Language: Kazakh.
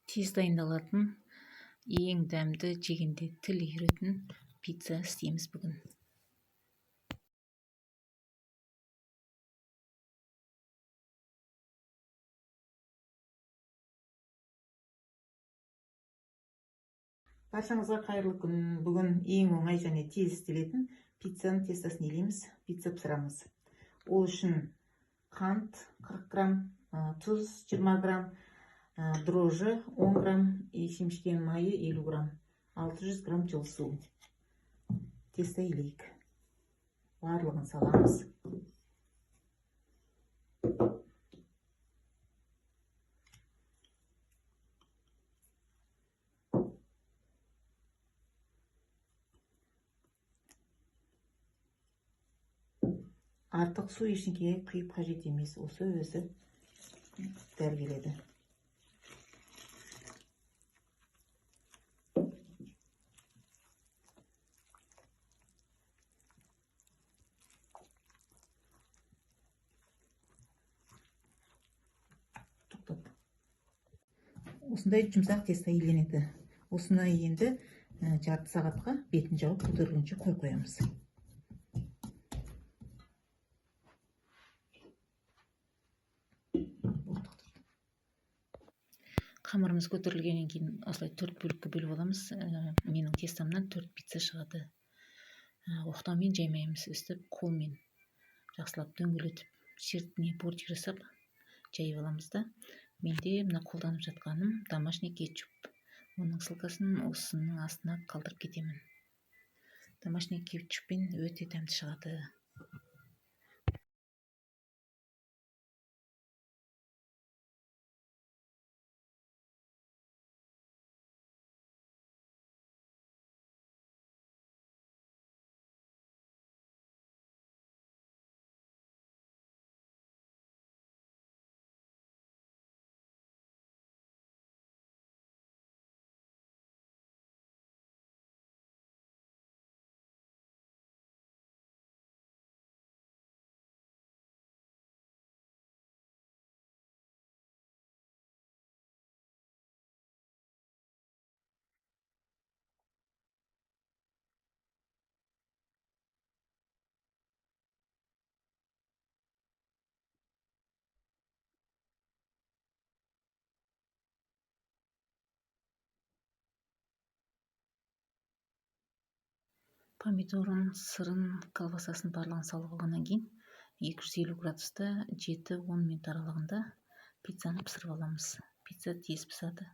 Тез дайындалатын, ең дәмді, жегенде тіл үйіретін пицца істейміз бүгін. Баршаңызға қайырлы күн. Бүгін ең оңай және тез істелетін пиццаның тестасын елейміз, пицца пісірамыз. Ол үшін қант 40 грамм, тұз 20 грамм, дрожжи 10 грамм, шемішкен майы 50 грамм, 600 грамм жылы су. Теста елейік. Барлығын саламыз. Артық су ештеңеге құйып қажет емес. Осы өзі дәл келеді. Осындай жұмсақ теста еленеді. Осыны енді жарты сағатқа бетін жауып көтерілгенше қойамыз. Қамырымыз көтерілгеннен кейін осылай 4 бөлікке бөліп аламыз. Менің тестамнан 4 пицца шығады. Оқтаумен жаймаймыз, өстіп қолмен жақсылап дөңгелетіп, шертіне бортик жасап жайып аламыз да. Менде мына қолданып жатқаным домашний кетчуп. Оның ссылкасын осының астына қалдырып кетемін. Домашний кетчуппен өте дәмді шығады. Помидорын, сырын, колбасасын барлығын салып алғаннан кейін 250 градуста 7-10 минут аралығында пиццаны пісіріп аламыз. Пицца тез піседі.